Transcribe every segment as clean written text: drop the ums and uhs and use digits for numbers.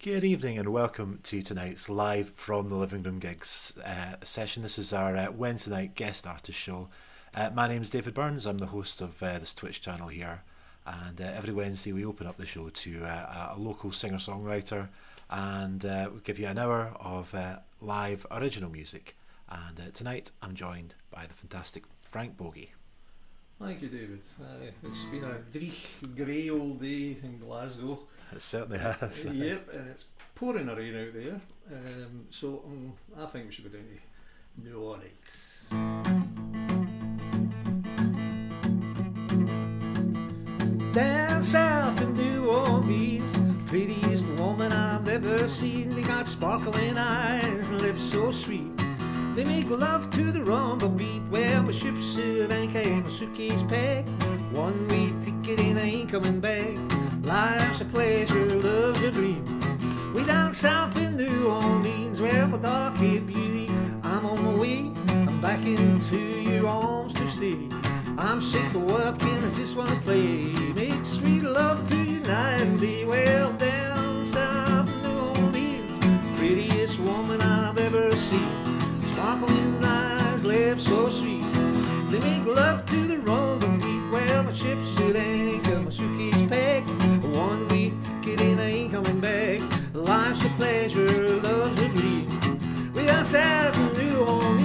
Good evening and welcome to tonight's live from the Livingroom gigs session. This is our Wednesday night guest artist show. My name is David Burns. I'm the host of this Twitch channel here, and every Wednesday we open up the show to a local singer-songwriter, and we give you an hour of live original music. And tonight I'm joined by the fantastic Frank Bogie. Thank you, David. It's been a dreich, grey old day in Glasgow. It certainly has. Yep, and it's pouring a rain out there. So I think we should go down to New Orleans. Down south in New Orleans, prettiest woman I've ever seen. They got sparkling eyes and lips so sweet. They make love to the rumble beat. Well, my ship's at anchor and my suitcase packed. One way ticket and I ain't coming back. Life's a pleasure, love's a dream. We down south in New Orleans, well, my dark-haired beauty, I'm on my way. I'm back into your arms to stay. I'm sick of working, I just wanna play. Make sweet love to you night and day. Well, down south in New Orleans, prettiest woman I've ever seen. Sparkling eyes, lips so sweet. They make love to the rumble beat. Well, my ship's at anchor, my suitcase packed. One way ticket and I ain't coming back. Life's a pleasure, love's a dream. We are south in New Orleans.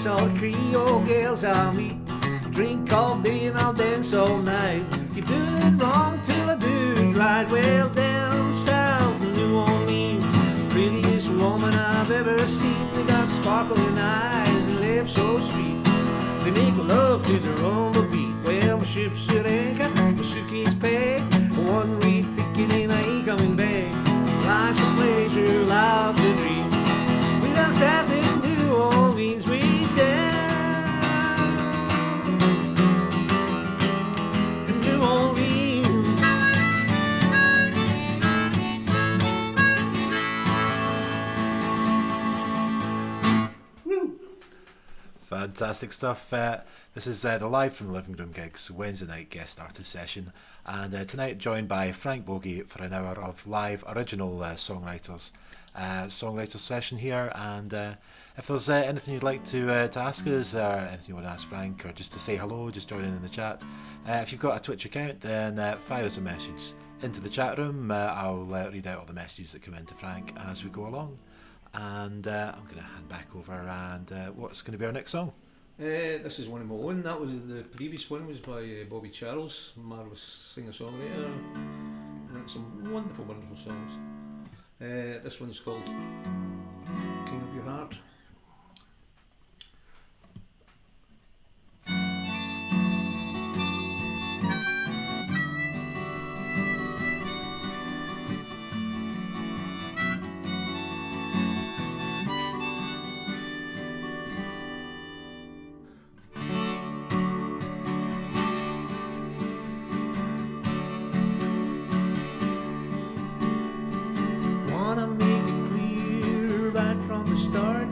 All the Creole girls I'll meet. Drink all day and I'll dance all night. You do it wrong till I do it right. Well, down south in New Orleans, prettiest woman I've ever seen. They got sparkling eyes and lips so sweet. They make love to the rumble beat. Well, my ship's at anchor, my suitcase packed. One way ticket and I ain't coming back. Life's a pleasure, life's a dream. We down south in New Orleans, we Fantastic stuff. This is the live from the Livingroom gigs Wednesday night guest artist session, and tonight joined by Frank Bogie for an hour of live original songwriter session here. And if there's anything you'd like to ask us, or anything you want to ask Frank, or just to say hello, just join in the chat. If you've got a Twitch account, then fire us a message into the chat room. I'll read out all the messages that come in to Frank as we go along. And I'm going to hand back over, and what's going to be our next song? This is one of my own. That was the previous one was by Bobby Charles, marvellous singer-songwriter. Wrote some wonderful, wonderful songs. This one's called King of Your Heart. Wanna make it clear right from the start.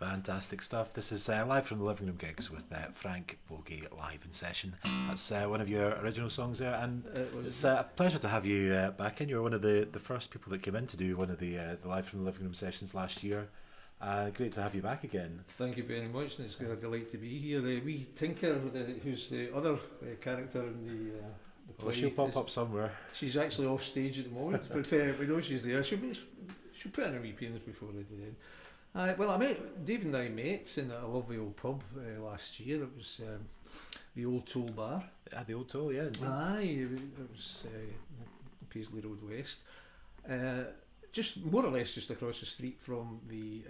Fantastic stuff. This is live from the Living Room Gigs with Frank Bogie live in session. That's one of your original songs there, and it's a pleasure to have you back in. You were one of the first people that came in to do one of the live from the Living Room sessions last year. Great to have you back again. Thank you very much, and it's a delight to be here. We Tinker, who's the other character in the play. Well, she'll pop up somewhere. She's actually off stage at the moment, but we know she's there. She'll put in a wee appearance before the end. Well, David and I met in a lovely old pub last year. It was the Old Toll Bar. The Old Toll, yeah. Aye, it was Paisley Road West. Just more or less just across the street from the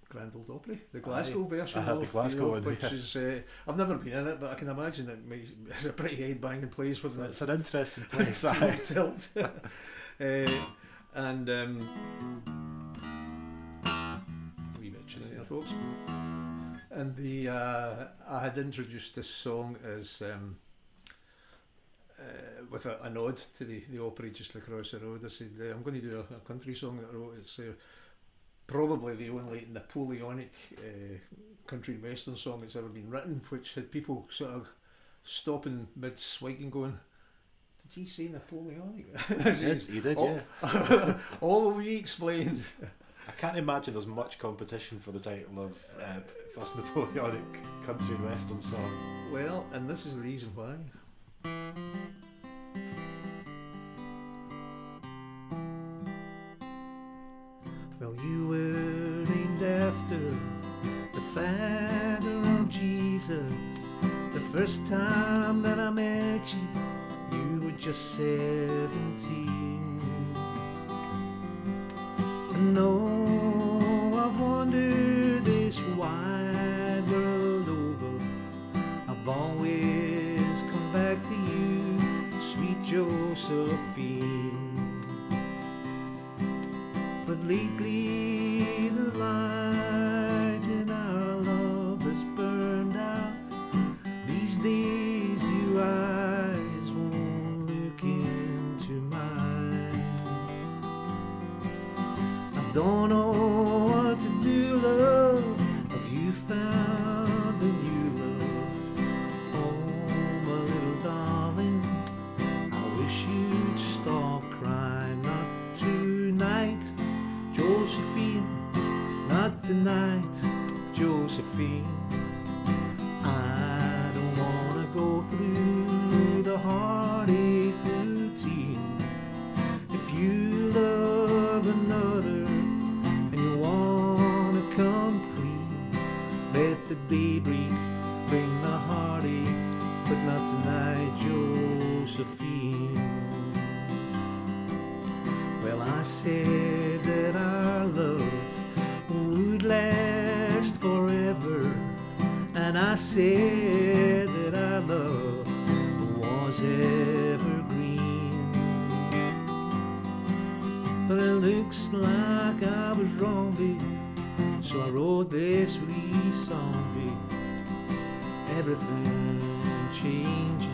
Grand Ole Opry, the Glasgow version of the Glasgow one, which is I've never been in it, but I can imagine it's a pretty head-banging place with it's an interesting place. Tilt. And wee bit there, folks. And I had introduced this song as with a nod to the Opry just across the road. I said, I'm going to do a country song that I wrote. It's probably the only Napoleonic country western song that's ever been written, which had people sort of stopping mid-swig and going, did he say Napoleonic? You did, yeah. All we explained. I can't imagine there's much competition for the title of first Napoleonic country and western song. Well, and this is the reason why. Well, you were named after the father of Jesus. The first time that I met you, you were just 17. I know I've wandered this wide world over. I've always come back to you, sweet Josephine. But lately the light in our love has burned out. These days your eyes won't look into mine. I don't know what to do, love. Have you found a new love? Oh, my little darling, I wish you'd stop crying. Not tonight, Josephine, not tonight, Josephine. I don't wanna go through the heartache routine. If you love another and you wanna come clean, let the daybreak bring the heartache, but not tonight, Josephine. Well, I said that our love would last forever, and I said that our love was evergreen. But it looks like I was wrong, babe, so I wrote this wee song, babe. Everything changes,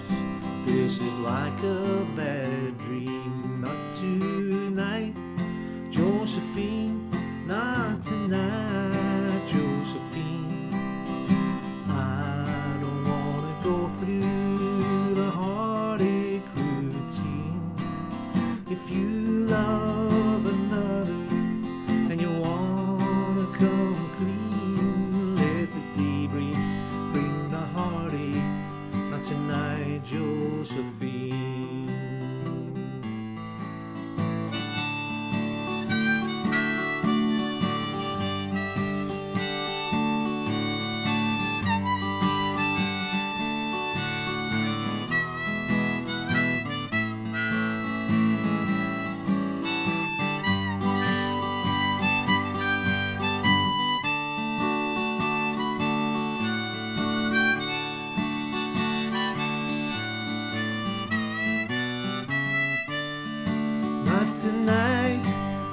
this is like a bad dream. Not tonight, Josephine, not tonight, Josephine. I don't wanna go through the heartache routine. If you love another and you wanna come clean, let the daybreak bring the heartache, not tonight, Josephine. Tonight,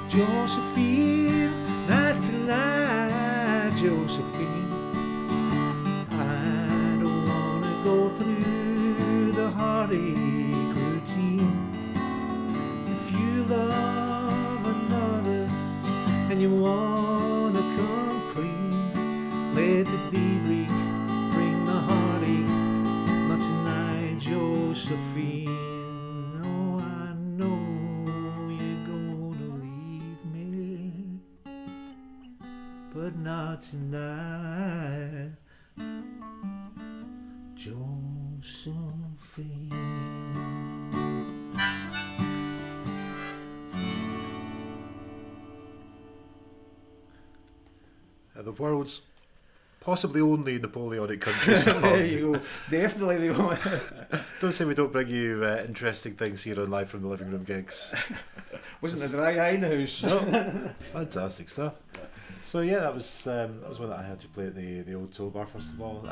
Josephine, not tonight, Josephine. I don't wanna go through the heartache routine. If you love another and you wanna come clean, but not tonight. Josephine. The world's possibly only Napoleonic country song. There you go. Definitely the only. Don't say we don't bring you interesting things here on Live from the Living Room gigs. Wasn't a dry eye in the house. No, fantastic stuff. So yeah, that was one that I had to play at the Old Toll Bar first of all.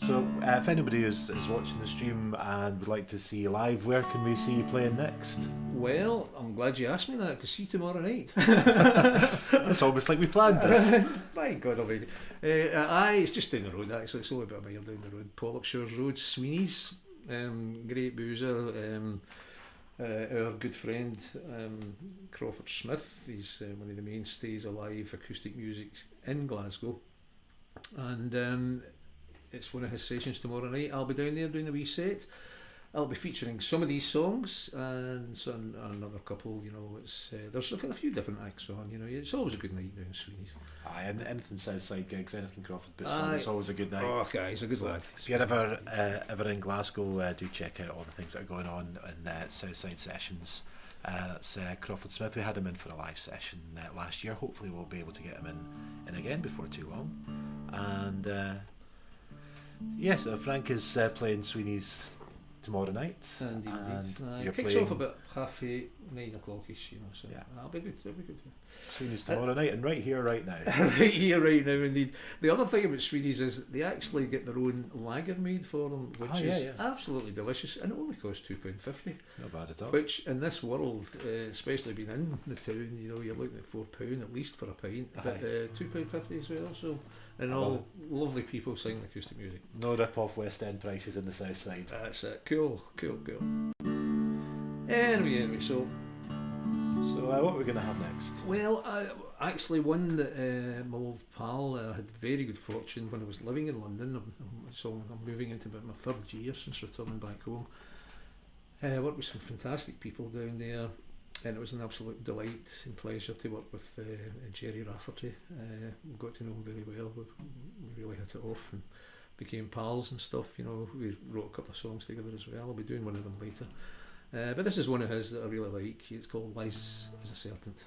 So if anybody is watching the stream and would like to see you live, where can we see you playing next? Well, I'm glad you asked me that, because see tomorrow night. It's almost like we planned this. My God already. It's just down the road actually, it's only about a mile down the road. Pollockshires Road, Sweeney's. Great boozer. Our good friend Crawford Smith, he's one of the mainstays of live acoustic music in Glasgow, and it's one of his sessions tomorrow night. I'll be down there doing a wee set. I'll be featuring some of these songs and another couple. You know, it's there's a few different acts on. You know, it's always a good night down Sweeney's. Aye, and anything Southside gigs, anything Crawford puts on, it's always a good night. Oh, okay, he's a good lad. If you're ever in Glasgow, do check out all the things that are going on in Southside sessions. That's Crawford Smith. We had him in for a live session last year. Hopefully we'll be able to get him in again before too long. And yes, Frank is playing Sweeney's tomorrow night. Indeed. You're Kicks playing off about 8:30, 9 o'clockish, you know, so yeah. that'll be good. Sweeney's tomorrow night, and right here, right now. Right here, right now, indeed. The other thing about Sweeney's is they actually get their own lager made for them, which is absolutely delicious, and it only costs £2.50. It's not bad at all. Which, in this world, especially being in the town, you know, you're looking at £4 at least for a pint, but £2.50 as well, so, and all lovely people singing acoustic music. No rip-off West End prices in the south side. That's it. Cool. Anyway, so what are we going to have next? Well, actually one that my old pal had very good fortune when I was living in London. So I'm moving into about my third year since returning back home. Worked with some fantastic people down there, and it was an absolute delight and pleasure to work with Jerry Rafferty. Got to know him very well. We really hit it off and became pals and stuff. You know, we wrote a couple of songs together as well. I'll be doing one of them later. But this is one of his that I really like. It's called Wise as a Serpent.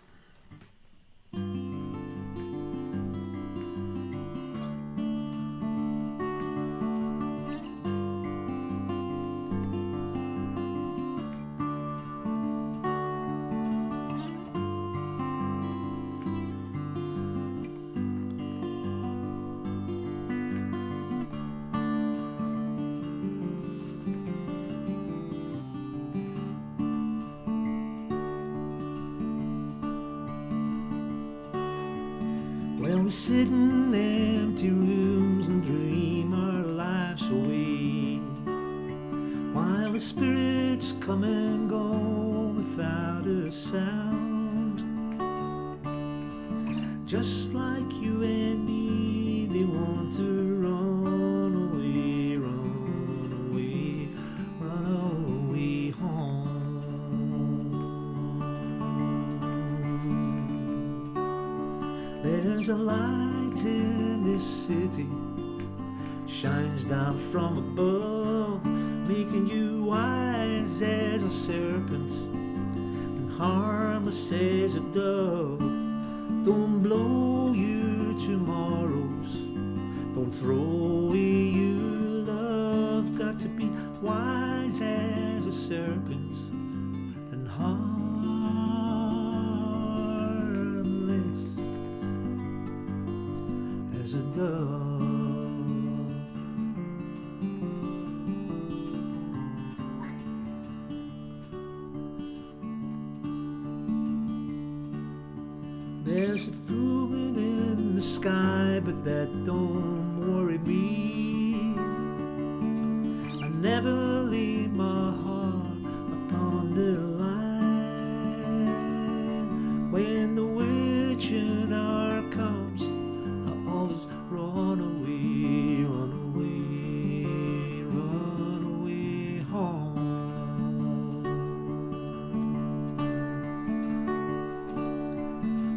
Well, we sit in empty rooms and dream our lives away, while the spirits come and go without a sound. Just like you and me, they want to run away, run away, run away home. There's a light in this city, shines down from above, making you wise as a serpent and harmless as a dove. Don't blow your tomorrows, don't throw away your love. Got to be wise as a serpent and harmless as a dove. There's a full moon in the sky, but that don't worry me. I never leave my heart upon the line. When the witching hour comes, I always run away, run away, run away home.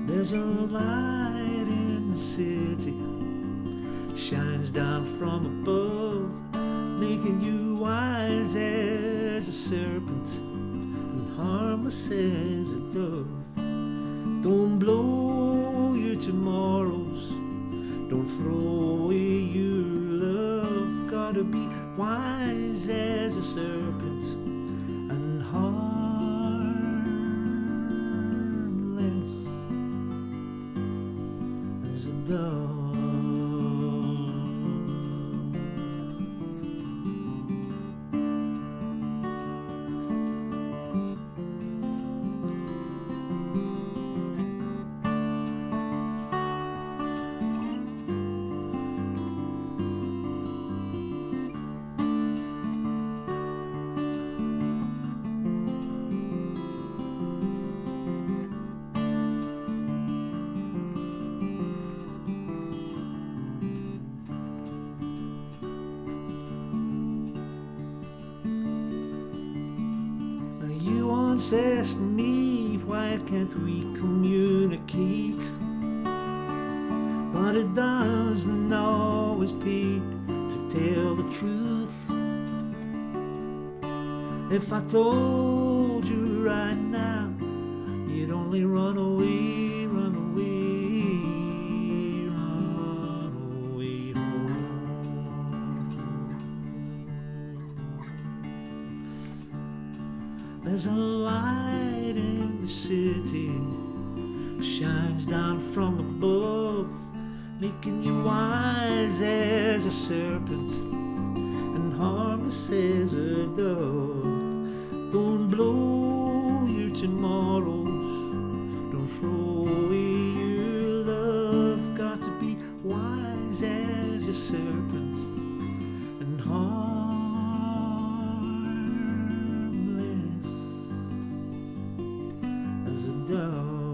There's a light in the the city shines down from above, making you wise as a serpent and harmless as a dove. Don't blow your tomorrows, don't throw away your love. Gotta be wise as a serpent and harmless as a dove. Asked me, why can't we communicate? But it doesn't always pay to tell the truth. If I told you right now, you'd only run away, run away, run away home. There's a light in the city, shines down from above, making you wise as a serpent and harmless as a dove. Don't blow your tomorrows, don't throw away your love. Got to be wise as a serpent and harmless as a dove.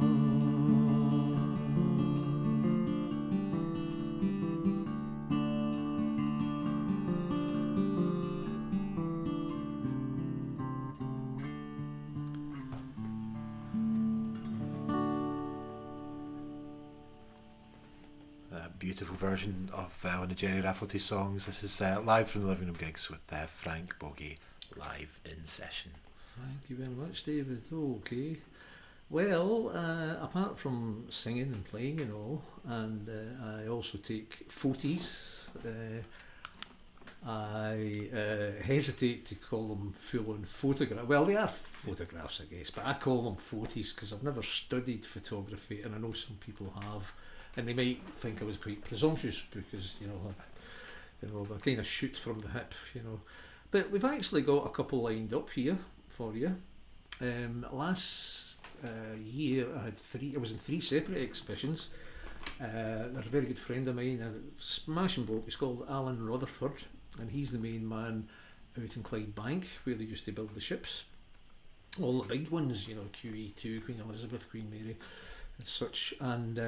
Beautiful version of one of Jerry Rafferty's songs. This is live from the Livingroom gigs with Frank Bogie, live in session. Thank you very much, David. Okay. Well, apart from singing and playing and all, and I also take photies. I hesitate to call them full-on photographs. Well, they are photographs, I guess, but I call them photies because I've never studied photography, and I know some people have. And they might think I was quite presumptuous because, I kind of shoot from the hip, But we've actually got a couple lined up here for you. Last year I was in 3 separate exhibitions. They're a very good friend of mine, a smashing bloke. He's called Alan Rutherford, and he's the main man out in Clydebank where they used to build the ships. All the big ones, QE2, Queen Elizabeth, Queen Mary, and such. And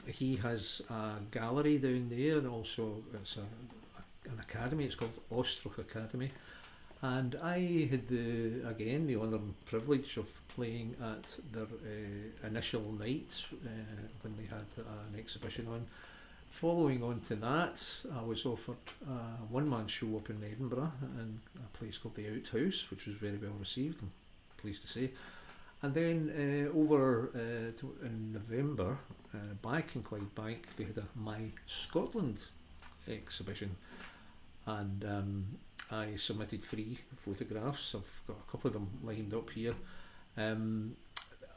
he has a gallery down there, and also it's an academy. It's called Ostruch Academy, and I had the honour and privilege of playing at their initial night when they had an exhibition on. Following on to that, I was offered a one-man show up in Edinburgh in a place called the Outhouse, which was very well received, I'm pleased to say. And then over in November, back in Clydebank, they had a My Scotland exhibition, and I submitted 3 photographs. I've got a couple of them lined up here.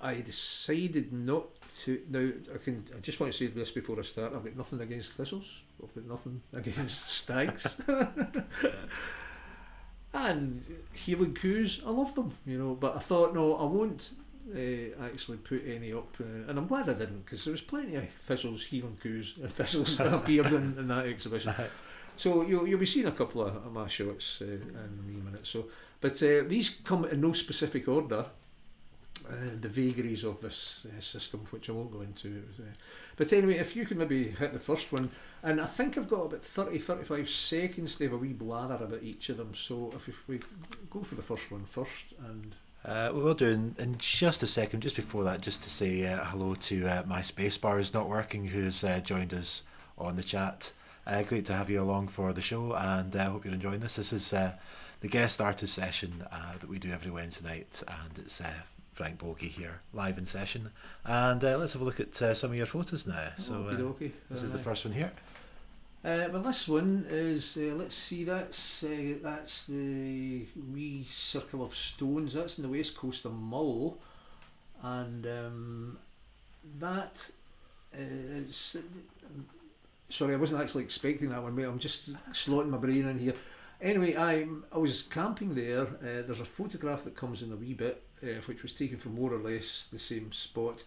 I decided not to. Now, I just want to say this before I start. I've got nothing against thistles. I've got nothing against stags. And healing coos, I love them, but I thought, no, I won't actually put any up, and I'm glad I didn't, because there was plenty of thistles, healing coos, and thistles that appeared in that exhibition. So you'll be seeing a couple of my shots in a wee minute. So, but these come in no specific order. The vagaries of this system, which I won't go into. But anyway, if you can maybe hit the first one, and I think I've got about 30-35 seconds to have a wee blather about each of them, so if we go for the first one first and We will do in just a second. Just before that, just to say hello to my spacebar is not working, who's joined us on the chat. Great to have you along for the show, and I hope you're enjoying this. This is the guest artist session that we do every Wednesday night, and it's Frank Bogie here, live in session. And let's have a look at some of your photos now. So this is the first one here. Well, this one is, let's see, that's the wee circle of stones. That's in the west coast of Mull, and that is... Sorry, I wasn't actually expecting that one, mate. I'm just slotting my brain in here. Anyway, I was camping there. There's a photograph that comes in a wee bit, which was taken from more or less the same spot.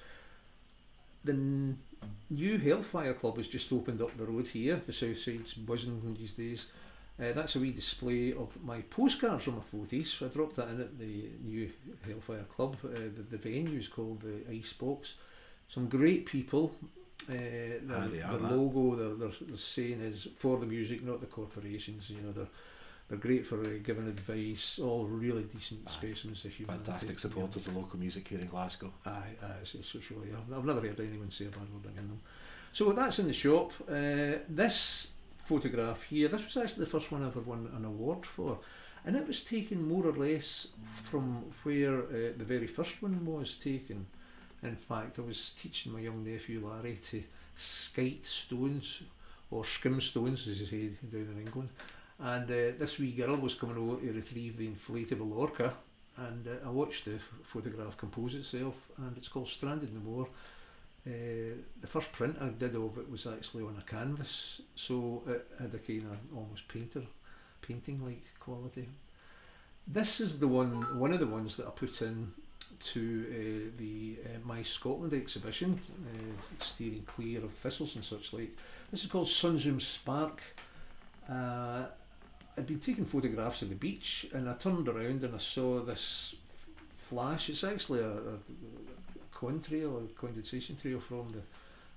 The new Hellfire Club has just opened up the road here. The south side's buzzing these days. That's a wee display of my postcards from my 40s. I dropped that in at the new Hellfire Club. The venue is called the Icebox. Some great people. Their logo, their saying is for the music, not the corporations. You know, they're great for giving advice. All really decent specimens of humanity. Fantastic supporters of local music here in Glasgow. It's really. I've never heard anyone say a bad word against them. So that's in the shop. This photograph here, this was actually the first one I ever won an award for, and it was taken more or less from where the very first one was taken. In fact, I was teaching my young nephew Larry to skite stones, or skim stones as you say down in England, and this wee girl was coming over to retrieve the inflatable orca, and I watched the photograph compose itself, and it's called Stranded No More. The first print I did of it was actually on a canvas, so it had a kind of almost painting like quality. This is the one of the ones that I put in to the My Scotland exhibition, steering clear of thistles and such like. This is called Sunzoom Spark. I'd been taking photographs of the beach, and I turned around and I saw this flash. It's actually a contrail, a condensation trail from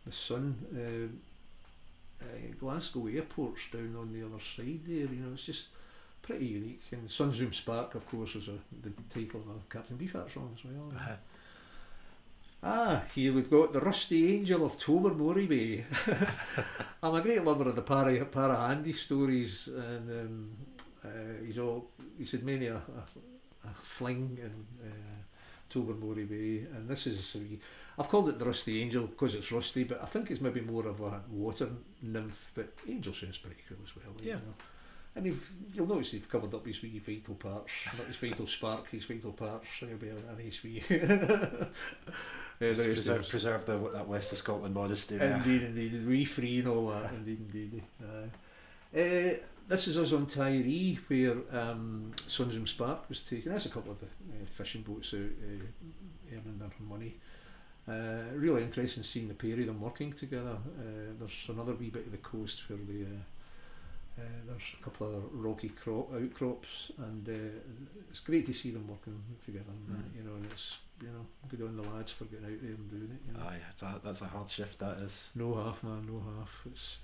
the sun. Glasgow Airport's down on the other side there, you know, it's just pretty unique. And Sunzoom Spark, of course, was the title of a Captain Beefheart song as well. Here we've got the Rusty Angel of Tobermory Bay. I'm a great lover of the para-handy stories, and he's had many a fling in Tobermory Bay, and this is I've called it the Rusty Angel because it's rusty, but I think it's maybe more of a water nymph, but angel sounds pretty cool as well. Yeah. You know? And you'll notice they've covered up his wee vital parts, not his vital spark, his vital parts. So he'll be a nice wee. Preserve that West of Scotland modesty. Indeed, wee free and all that. Indeed. This is us on Tyree, where Sunzoom Spark was taken. There's a couple of fishing boats out earning their money. Really interesting seeing the pair of them working together. There's another wee bit of the coast where there's a couple of rocky outcrops, and it's great to see them working together. You know, and it's good on the lads for getting out there and doing it. You know. Aye, that's a hard shift. That is. No half, man, no half. It's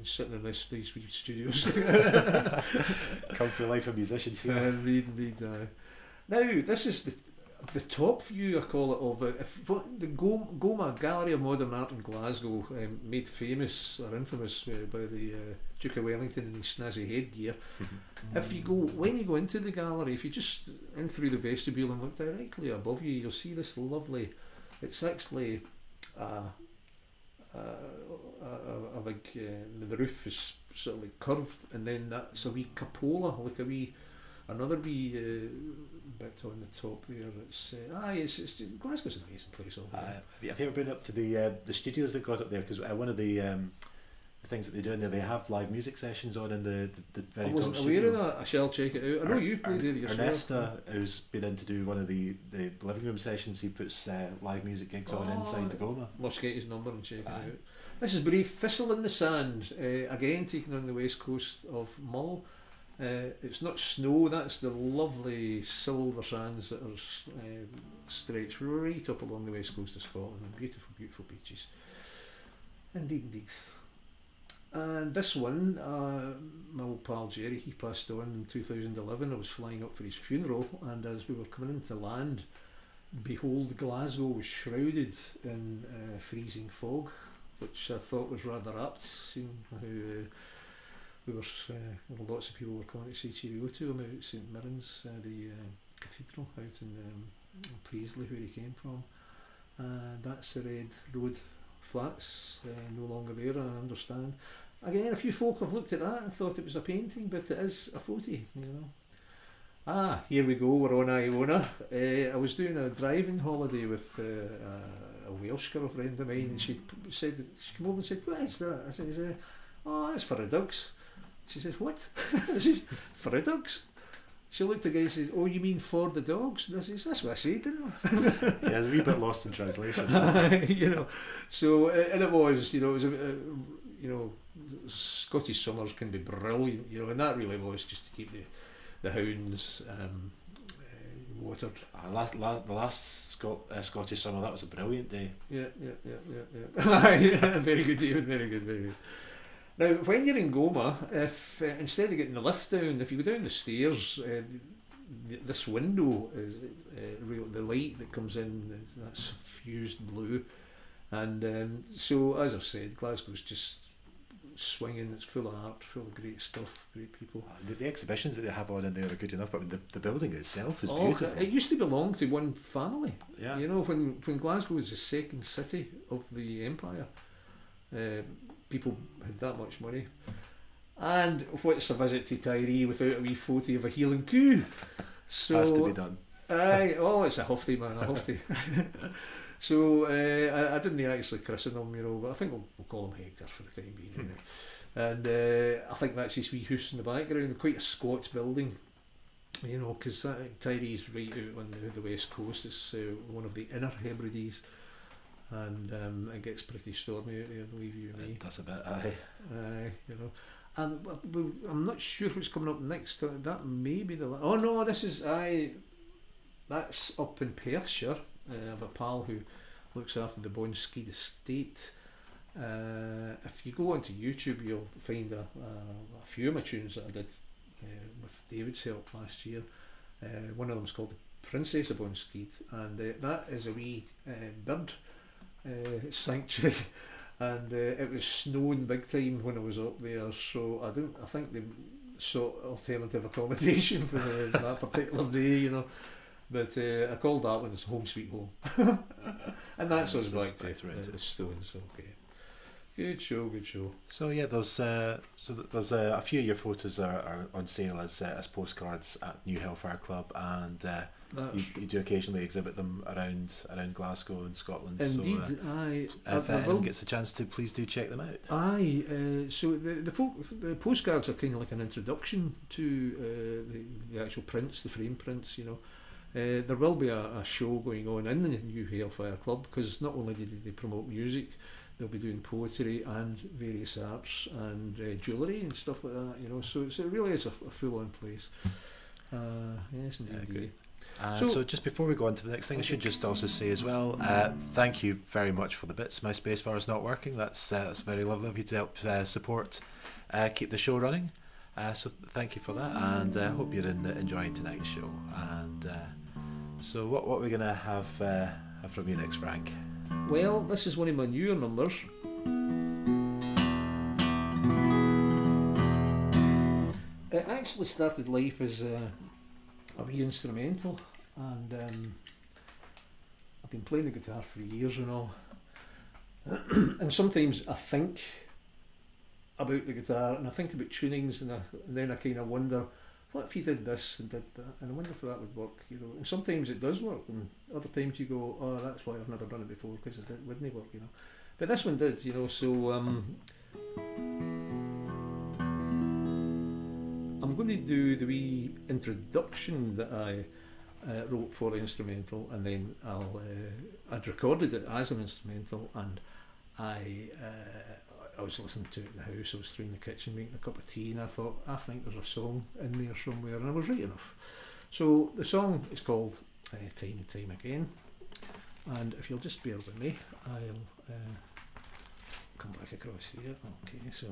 sitting in these wee studios. Comfy life of musicians here. Indeed. Now this is the top view, I call it, of the Goma Gallery of Modern Art in Glasgow, made famous or infamous by the Duke of Wellington and his snazzy headgear. When you go into the gallery, if you just in through the vestibule and look directly above you, you'll see this lovely. It's actually a big. The roof is sort of like curved, and then that's a wee cupola, like another wee bit on the top there. It's just, Glasgow's an amazing place. Have you ever been up to the studios they've got up there? Because one of the things that they do in there, they have live music sessions on in the very top studio. I wasn't aware of that. I shall check it out. I know you've played there yourself. Ernesta, who's been in to do one of the Livingroom sessions, he puts live music gigs on inside the Goma. Must get his number and check it out. This is Brave Thistle in the Sand, again taken on the west coast of Mull. It's not snow, that's the lovely silver sands that are stretched right up along the west coast of Scotland. Beautiful, beautiful beaches. Indeed. And this one, my old pal Jerry, he passed on in 2011. I was flying up for his funeral, and as we were coming into land, behold, Glasgow was shrouded in freezing fog, which I thought was rather apt, seeing how we were, lots of people were coming to say cheerio to him out at St Mirren's, the cathedral out in Paisley, where he came from. That's the Red Road Flats, no longer there, I understand. Again, a few folk have looked at that and thought it was a painting, but it is a photo, Here we go, we're on Iona. I was doing a driving holiday with a Welsh girlfriend of mine, and she came over and said, "What is that?" I said, "Oh, it's for the dogs." She says, "What?" I says, "For the dogs." She looked at the guy and says, "Oh, you mean for the dogs?" And I says, "That's what I said, didn't I?" Yeah, a wee bit lost in translation. So, and it was, it was, Scottish summers can be brilliant, and that really was just to keep the hounds watered. The last Scottish summer, that was a brilliant day. Yeah. Very good, David, very good. Now, when you're in Goma, if instead of getting the lift down, if you go down the stairs, this window is the light that comes in is that suffused blue, and so as I've said, Glasgow's just swinging. It's full of art, full of great stuff, great people. The exhibitions that they have on in there are good enough, but the building itself is beautiful. It used to belong to one family. Yeah. When Glasgow was the second city of the empire, people had that much money. And what's a visit to Tyree without a wee photo of a healing coo? So has to be done. It's a hofty, man, a hofty. So I didn't actually christen him, but I think we'll call him Hector for the time being. And I think that's his wee house in the background, quite a squat building, because Tyree's right out on the west coast. It's one of the inner Hebrides, and it gets pretty stormy out there, believe you me. That's a bit, And I'm not sure what's coming up next. That may be that's up in Perthshire. I have a pal who looks after the Bonskid estate. If you go onto YouTube, you'll find a few of my tunes that I did with David's help last year. One of them's called The Princess of Bonskid, and that is a wee bird sanctuary. And it was snowing big time when I was up there, so I think they sought alternative accommodation for that particular day, But I called that one Home Sweet Home, and that's us back to the Stones. Okay, good show. So yeah, there's a few of your photos are on sale as postcards at New Hellfire Club, and you do occasionally exhibit them around Glasgow and Scotland. Indeed, so, if anyone gets a chance to, please do check them out. So the postcards are kind of like an introduction to the actual prints, the frame prints. There will be a show going on in the New Hellfire Club, because not only do they promote music, they'll be doing poetry and various arts and jewellery and stuff like that. So it really is a full-on place. Yes, indeed. So just before we go on to the next thing, I should just also say as well, thank you very much for the bits. My spacebar is not working. That's very lovely of you to help support, keep the show running. So thank you for that, and hope you're enjoying tonight's show. And so what we're going to have from you next, Frank? Well, this is one of my newer numbers. It actually started life as a wee instrumental, and I've been playing the guitar for years and all. And sometimes I think about the guitar, and I think about tunings, and then I kind of wonder, what if you did this and did that, and I wonder if that would work, And sometimes it does work, and other times you go, oh, that's why I've never done it before, because it wouldn't work, But this one did, So I'm going to do the wee introduction that I wrote for the instrumental, and then I'd recorded it as an instrumental, and I was listening to it in the house. I was through in the kitchen making a cup of tea, and I thought, I think there's a song in there somewhere, and I was right enough. So the song is called Time and Time Again, and if you'll just bear with me, I'll come back across here. Okay, so.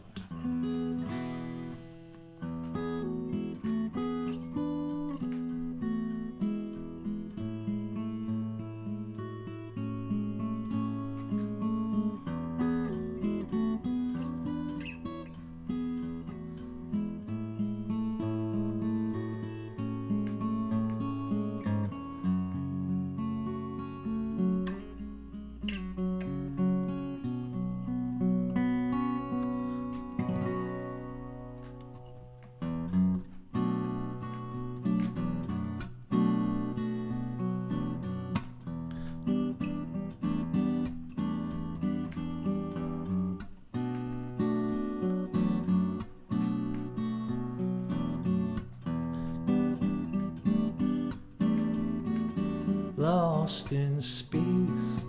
Lost in space,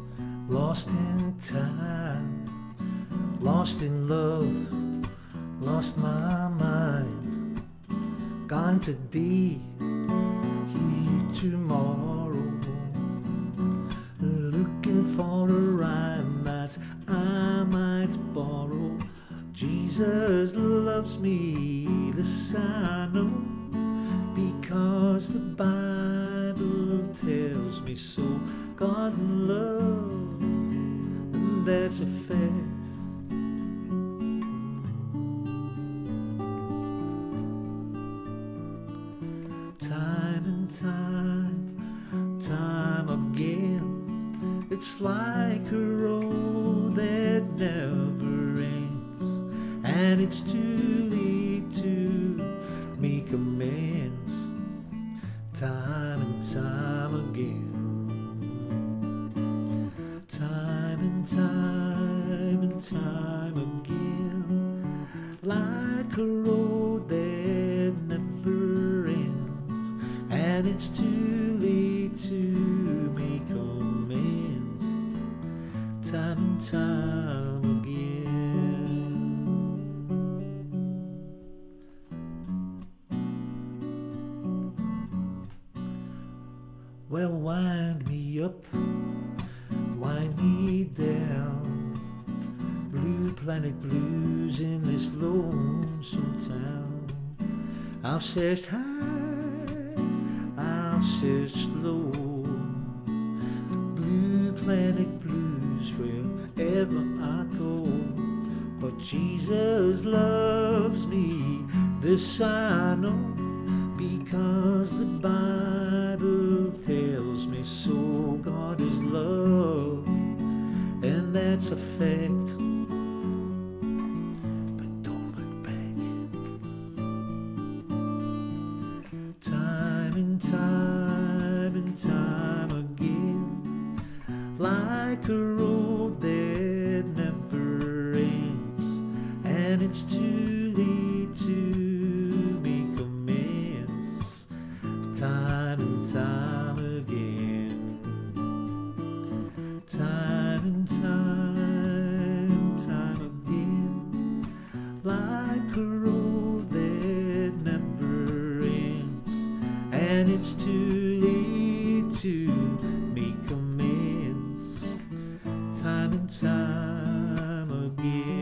lost in time, lost in love, lost my mind. Gone today, here tomorrow, looking for a rhyme that I might borrow. Jesus loves me, this I know, because the Bible tells me so. God love, and that's a fact. Time and time again, it's like a road that never ends, and it's too late to make amends. Time and time again, time and time again, like a road that never ends, and it's too late to make amends. Time and time again. Well, wind me up, wind me down, blue planet blues in this lonesome town. I've searched high, I've searched low, blue planet blues wherever I go. But Jesus loves me, this I know, because the Bible tells me so. God is love, and that's a fact. But don't look back. Time and time again, like a road that never ends, and it's too late to make amends. Time and time again, time and time again, like a road that never ends, and it's too late to make amends. Time and time again.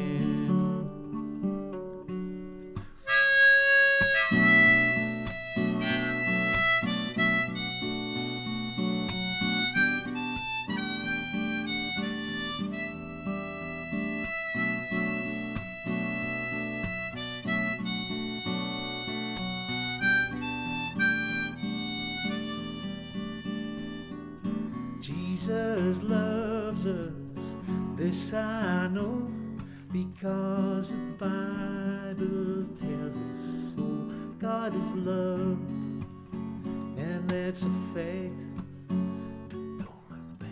Jesus loves us, this I know, because the Bible tells us so. God is love, and that's a fact. But don't look back.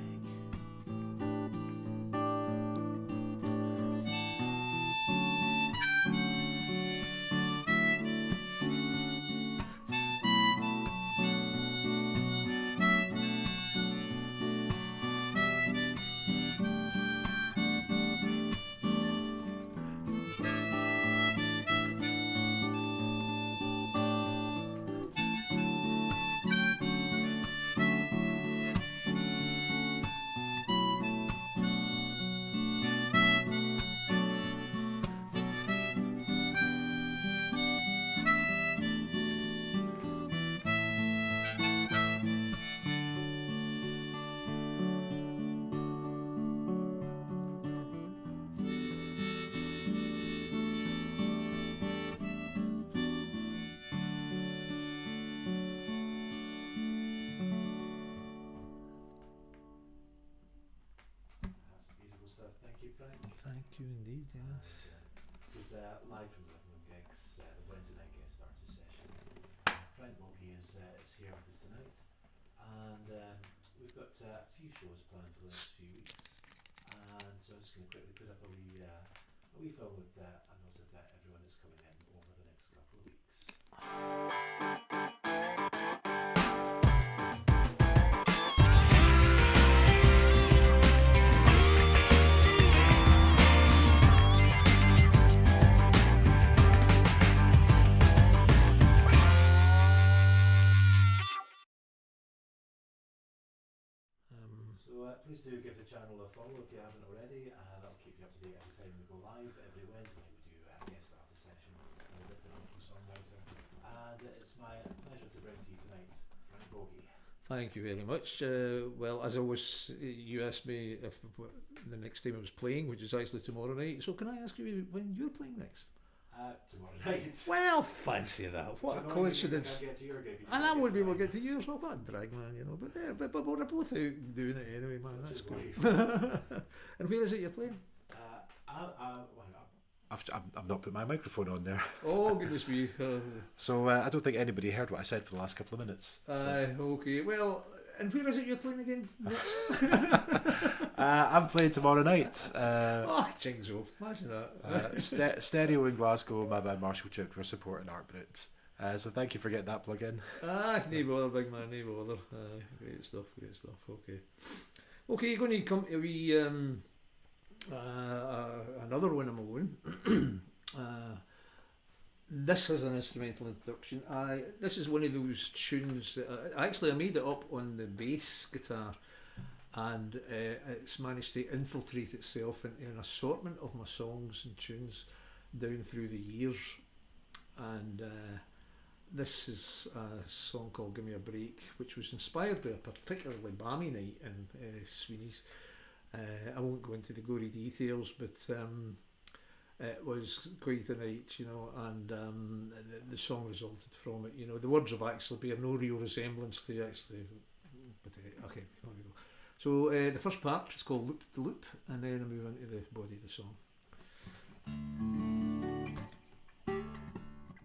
you, Frank. Thank you indeed, yes. This is live from the Livingroom Gigs, the Wednesday night guest artist session. Frank Bogie is here with us tonight, and we've got a few shows planned for the next few weeks. And so I'm just going to quickly put up a wee film with a note of everyone that's coming in over the next couple of weeks. So please do give the channel a follow if you haven't already, and that'll keep you up to date every time we go live. Every Wednesday we do a guest artist session with a different local songwriter, and it's my pleasure to bring to you tonight Frank Bogie. Thank you very much. Well, as always, you asked me if the next time I was playing, which is actually tomorrow night. So can I ask you when you're playing next? Tomorrow night. Well, fancy that. What a coincidence. And I won't be able to get to yours. Well, what a drag, man, you know. But we're both out doing it anyway, man. That's cool. And where is it you're playing? I've not put my microphone on there. Oh, goodness me. So I don't think anybody heard what I said for the last couple of minutes. So. Okay. Well, and where is it you're playing again next? I'm playing tomorrow night. Jings off. Imagine that. Stereo in Glasgow, my band Marshall Chip, we're supporting Art Brutes. So thank you for getting that plug in. No bother, big man, no bother. Great stuff. Okay, you're going to come to another one of my own. This is an instrumental introduction. This is one of those tunes that I made it up on the bass guitar, and it's managed to infiltrate itself into an assortment of my songs and tunes down through the years. And this is a song called Give Me a Break, which was inspired by a particularly balmy night in Sweeney's. I won't go into the gory details, but it was quite a night, you know, and the song resulted from it. You know, the words have actually bear no real resemblance to actually, but okay, here we go. So the first part is called Loop the Loop, and then I move on to the body of the song.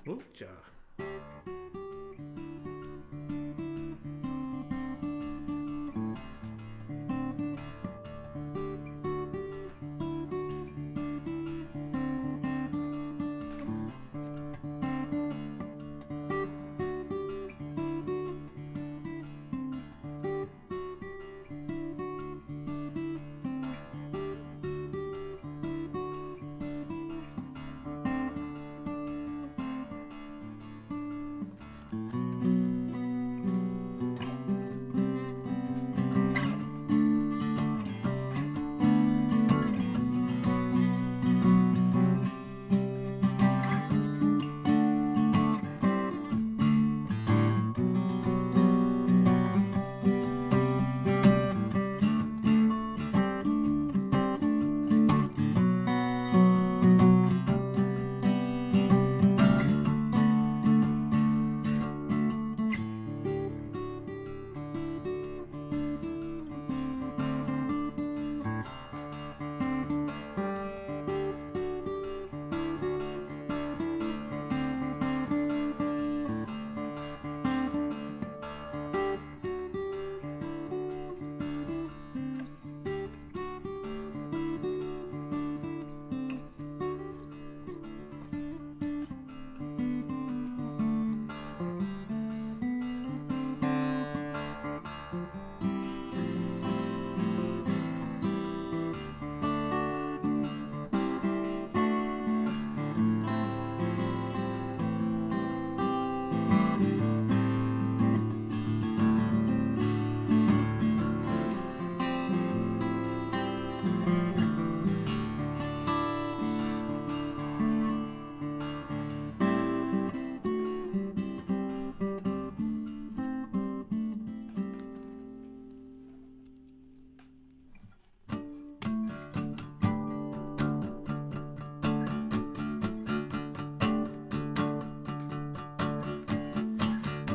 Ooh-cha.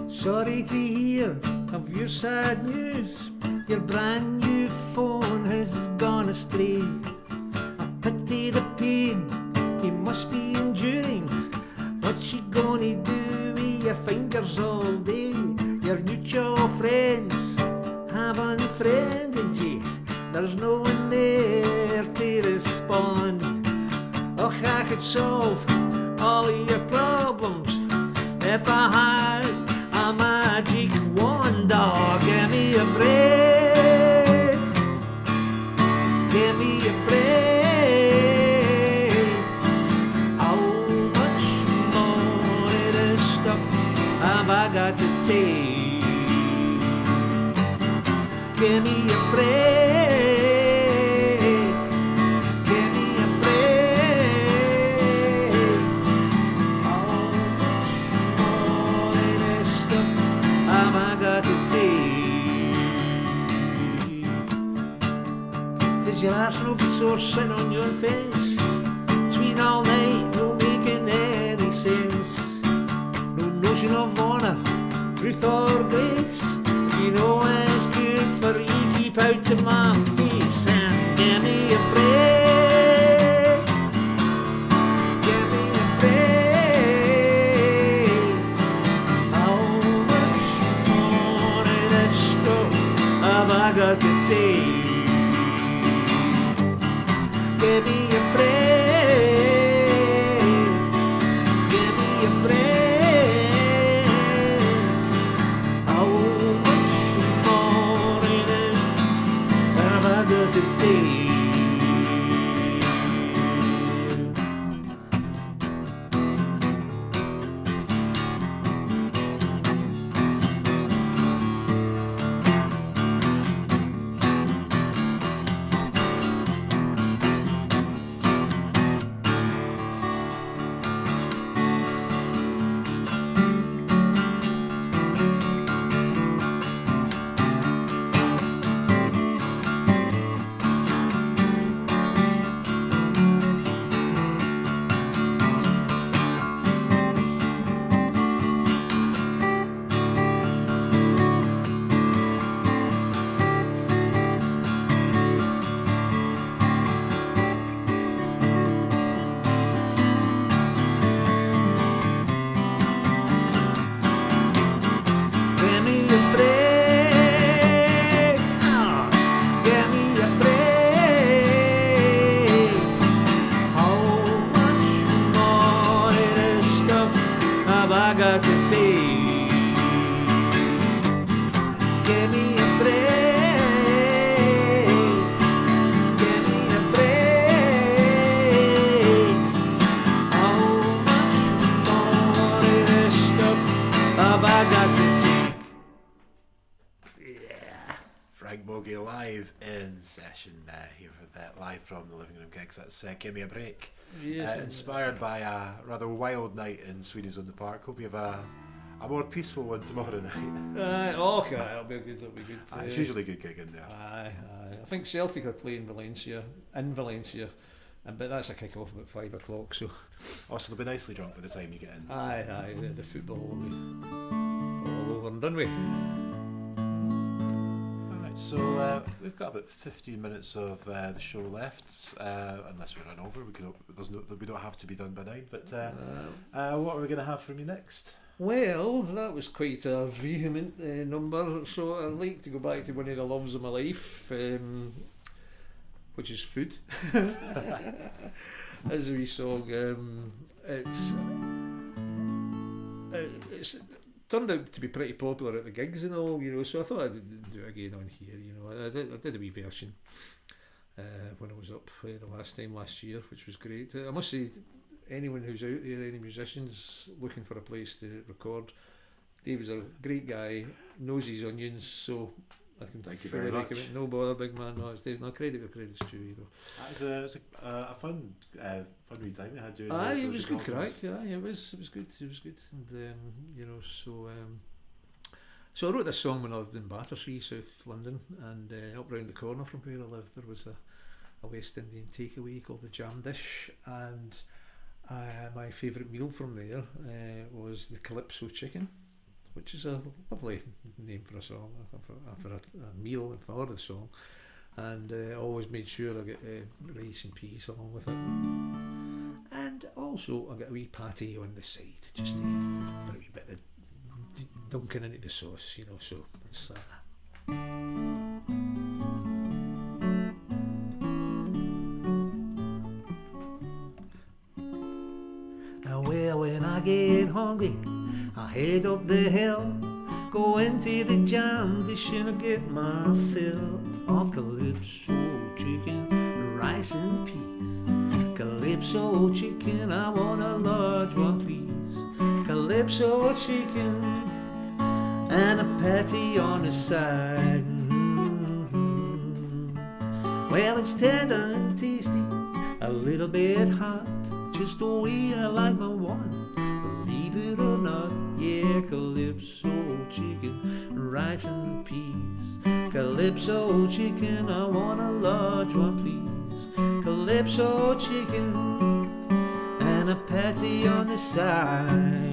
Sorry to hear of your sad news. Your brand new phone has gone astray. I there's no one there to respond. Oh, I could solve all of your problems if I had a magic wand. Oh, give me a break, give me a break. How much more of this stuff have I got to take? Give me a break, give me a break. How much more of this stuff have I got to take? Does your arse no be sore sitting on your face? Sweet all night, no making any sense. No notion of honour, truth or grace. You know it's good for you, keep out of my face. And give me a break, give me a break. How much more of this stuff have I got to take? Give me a break, give me a break. How much more of this have I got to take? Give me a break, give me a break. How much more of this stuff have I got to take? Give me a break, give me a break. How much more of this stuff have I got to take? Yeah. Frank Bogie live in session here for that, live from the Livingroom gigs. That's Give Me a Break. Yes, Inspired by a rather wild night in Sweeney's on the Park. Hope you have a more peaceful one tomorrow night. okay, it'll be good. It's usually a good gig in there. Aye. I think Celtic are playing Valencia, but that's a kick-off about 5 o'clock, so... Also, they'll be nicely drunk by the time you get in. Aye, the football will be all over and done with. Alright, so we've got about 15 minutes of the show left, unless we run over. We don't have to be done by 9, but what are we going to have from you next? Well, that was quite a vehement number, so I'd like to go back to one of the loves of my life, which is food. As a wee song, it's turned out to be pretty popular at the gigs and all, so I thought I'd do it again on here, I did a wee version when I was up last year, which was great. I must say, anyone who's out there, any musicians looking for a place to record, Dave is a great guy, knows his onions, so I can Thank you very much. recommend. No bother, big man. No, it's Dave. No, credit where credit's due. It was a fun wee time we had doing. It was good crack. Yeah, it was good. It was good, and so I wrote this song when I lived in Battersea, South London, and up round the corner from where I lived there was a West Indian takeaway called the Jam Dish, and my favourite meal from there was the Calypso chicken, which is a lovely name for a song, for a meal and for the song, and I always made sure I get rice and peas along with it, and also I got a wee patty on the side just for a wee bit of dunking into the sauce, so it's I get hungry, I head up the hill, go into the jam dish and I get my fill of calypso chicken, rice and peas. Calypso chicken, I want a large one please. Calypso chicken and a patty on the side. Well, it's tender and tasty, a little bit hot, just the way I like my one, believe it or not. Yeah, calypso chicken, rice and peas. Calypso chicken, I want a large one please. Calypso chicken and a patty on the side.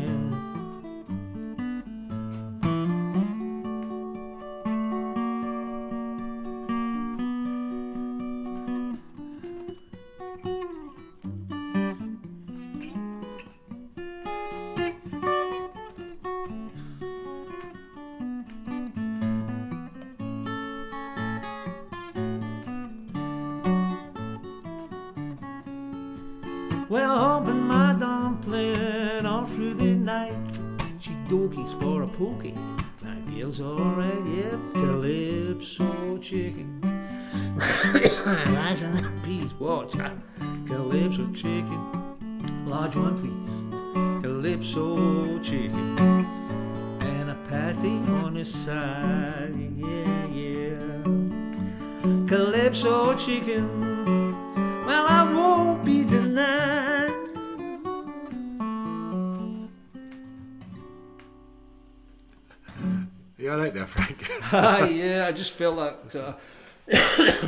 Well, humping my dumpling all through the night. She dokies for a pokey. My girl's alright, yep. Calypso chicken. Rice and peas, watch. Calypso chicken. Large one, please. Calypso chicken. And a patty on the side, yeah, yeah. Calypso chicken. Well, I won't be denied. You all right there, Frank? Yeah, I just felt that.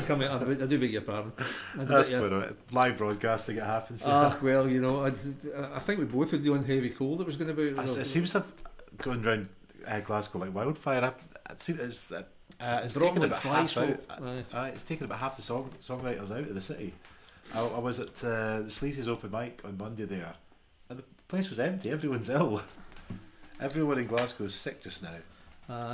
Come in, I do beg your pardon. That's good, all right. Live broadcasting, it happens. Well, you know, I think we both were doing heavy cold. It was going to be. It seems to have gone round Glasgow like wildfire. It seems it's taken about half out. It's taken about half the songwriters out of the city. I was at the Sleazy's open mic on Monday there, and the place was empty. Everyone's ill. Everyone in Glasgow is sick just now.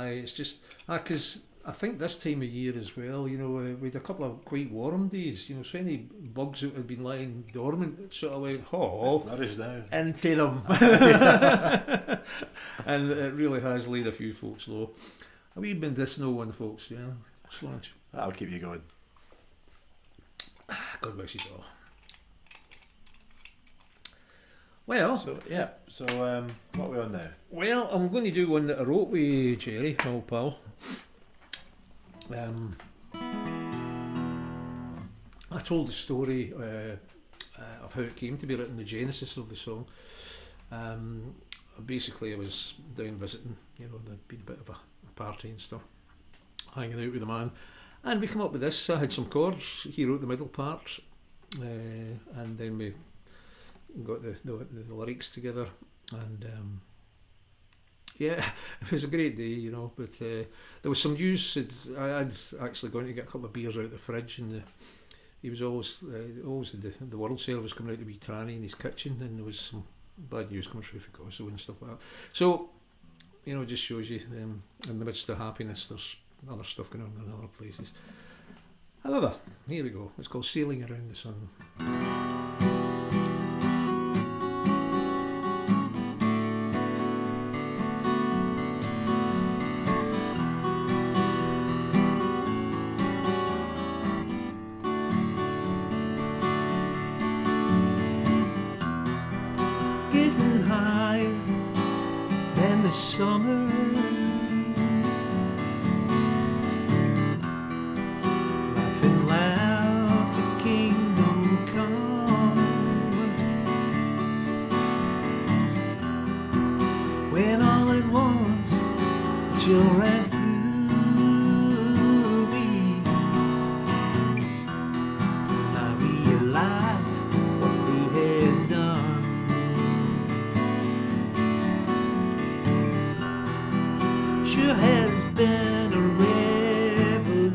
It's just because I think this time of year as well, you know, we had a couple of quite warm days, you know, so any bugs that had been lying dormant sort of went, flourished now into them. And it really has laid a few folks low. A wee medicinal one, folks, you know. Sludge. That'll keep you going. God bless you all. Well, so what are we on now? Well, I'm going to do one that I wrote with Jerry, my old pal. I told the story of how it came to be written, the genesis of the song. Basically, I was down visiting, you know, there'd been a bit of a party and stuff, hanging out with the man, and we come up with this. I had some chords, he wrote the middle part, and then we got the lyrics together, and yeah, it was a great day, you know. But there was some news. I'd actually gone to get a couple of beers out of the fridge, and he was always the World Service coming out to be tranny in his kitchen, and there was some bad news coming through for Kosovo and stuff like that. So, you know, it just shows you in the midst of happiness, there's other stuff going on in other places. However, here we go. It's called Sailing Around the Sun. Getting high in the summer, laughing loud to kingdom come. When all at once chill ran through me, and I realized what we had done. Sure has been a revelation.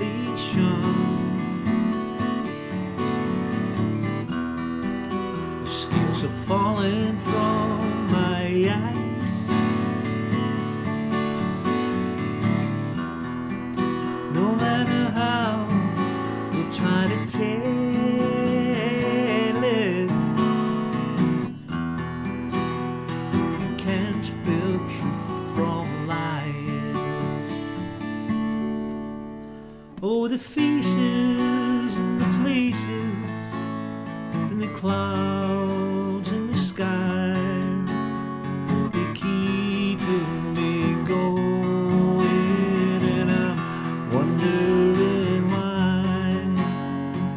The scales are falling from my eyes. No matter how we try to tell it,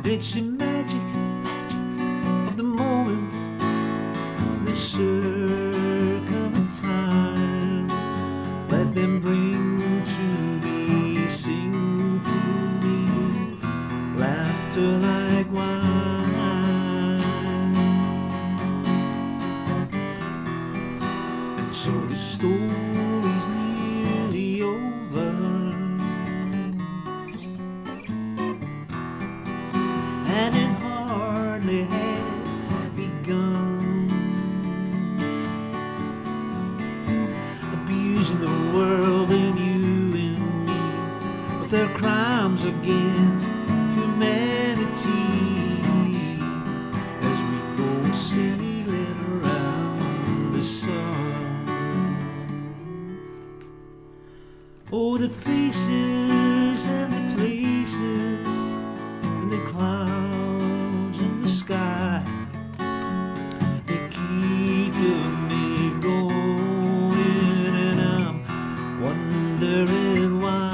It's the magic of the moment, the circle of time. Let them bring to me, sing to me, laughter like wine. And so the story's nearly over, and it hardly had begun. Abusing the world and you and me with their crimes against humanity, as we go sailing around the sun. Oh, the faces and the places and the clouds in the sky, they keep me going, and I'm wondering why.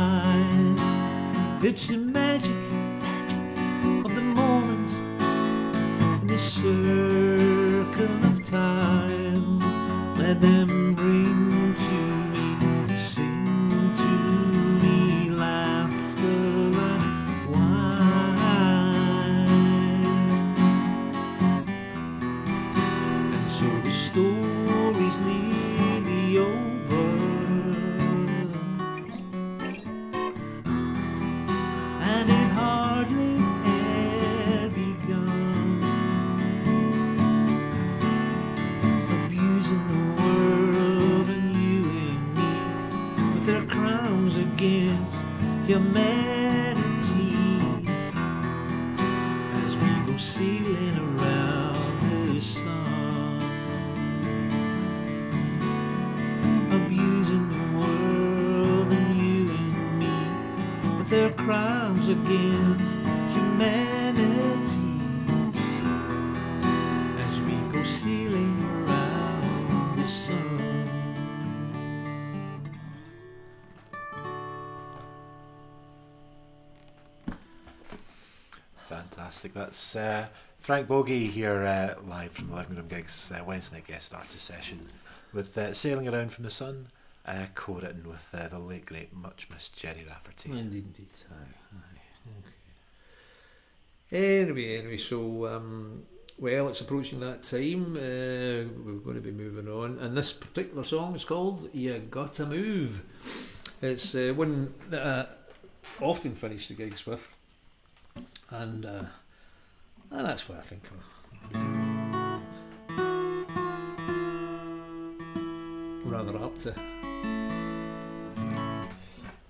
It's the magic of the moments in the circle of time. Let them bring to me, sing to me, laughter like wine. And so the story's nearly over, and it hardly had begun. Abusing the world and you and me with their crimes against humanity, as we go sailing around the sun. Abusing the world and you and me with their crimes against humanity, as we go sailing around the sun. Fantastic. That's Frank Bogie here live from the Livingroom Gigs Wednesday night guest artist session with Sailing Around from the Sun, co-written with the late great much missed Jerry Rafferty. Indeed. Okay. Anyway, so well, it's approaching that time. We're going to be moving on, and this particular song is called "You Gotta Move." It's one that I often finish the gigs with, and that's what I think I'm rather apt to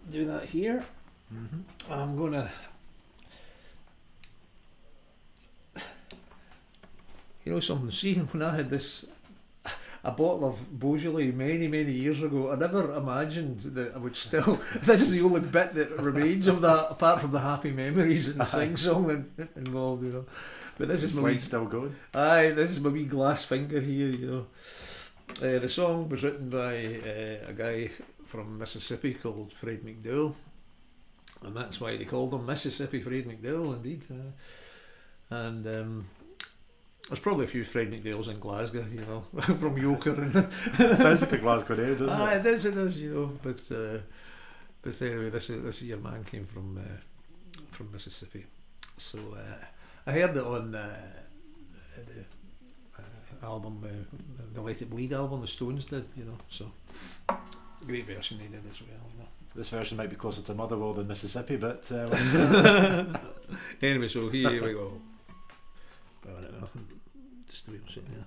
do that here. Mm-hmm. I'm gonna, you know something, see, when I had a bottle of Bogie many years ago, I never imagined that I would still, this is the only bit that remains of that, apart from the happy memories and the sing-song involved, you know. But this is my wee, still going. aye, this is my wee glass finger here, you know. The song was written by a guy from Mississippi called Fred McDowell, and that's why they called him Mississippi Fred McDowell, indeed. And there's probably a few Fred McDowells in Glasgow, you know, from Yoker. Sounds like a Glasgow name, doesn't it? It is, you know. But anyway, this your man came from Mississippi, so I heard it on the album, the Let It Bleed album, the Stones did, you know. So great version they did as well, you know. This version might be closer to Motherwell than Mississippi, but anyway, so here we go. I don't know, just the way I'm sitting there.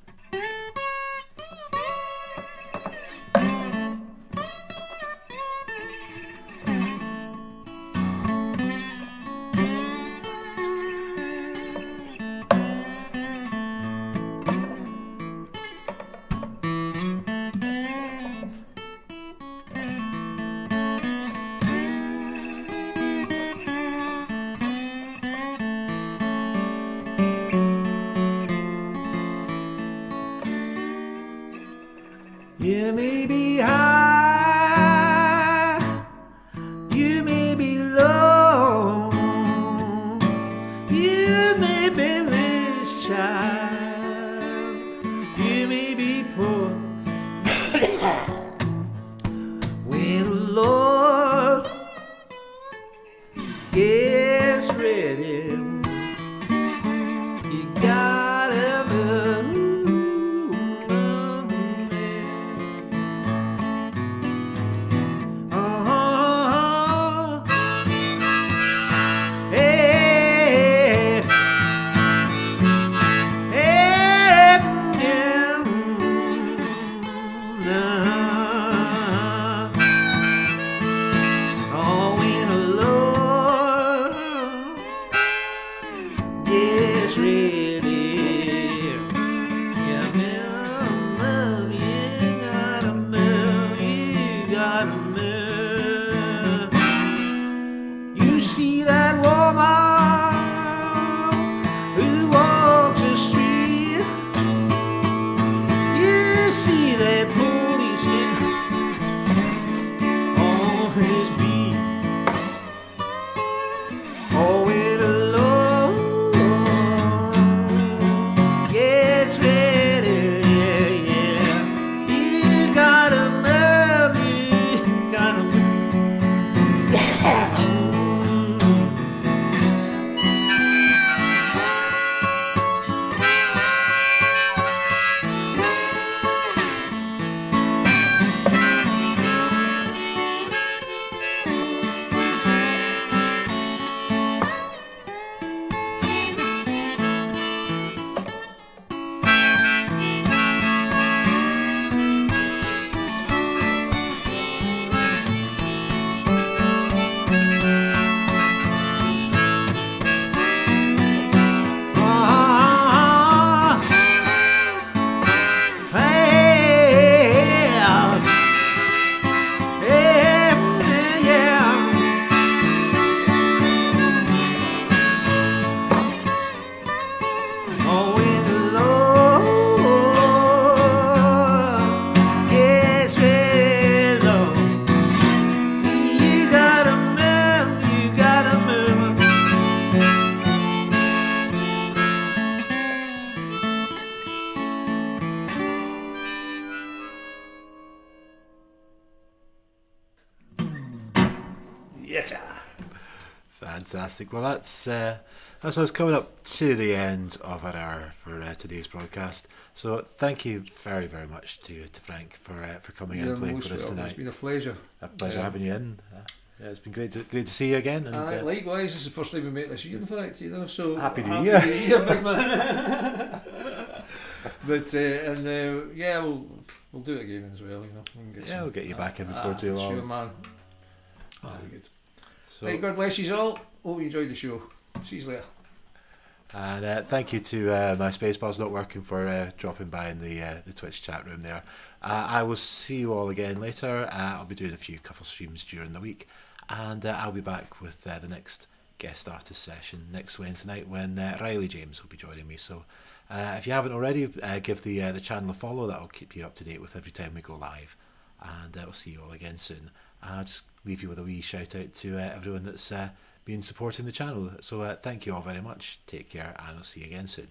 child. You may be poor when the Lord gets ready. You gotta move, oh, hey, hey, yeah, oh, when the Lord gets ready, yeah, move, you gotta move, you gotta move. You see that woman who walks the street, you see that policeman on his beat. Oh, when the Lord gets ready, yeah, yeah, you gotta move, you gotta move. Fantastic. Well, that's us coming up to the end of our hour for today's broadcast. So thank you very, very much to Frank for coming in and playing for us tonight. It's been a pleasure. A pleasure having you in. Yeah, it's been great to see you again. And likewise, this is the first time we met this year, in fact, you know. So happy New Year, big man. But yeah, we'll do it again as well, you know. We'll get you back in before too long. Sure, man. Very good. So, right, God bless you all. Hope you enjoyed the show. See you later. And thank you to my spacebar's not working for dropping by in the Twitch chat room there. I will see you all again later. I'll be doing a few couple streams during the week, and I'll be back with the next guest artist session next Wednesday night when Riley James will be joining me. So if you haven't already, give the channel a follow. That'll keep you up to date with every time we go live, and we'll see you all again soon. I'll just leave you with a wee shout out to everyone that's been supporting the channel. So thank you all very much. Take care, and I'll see you again soon.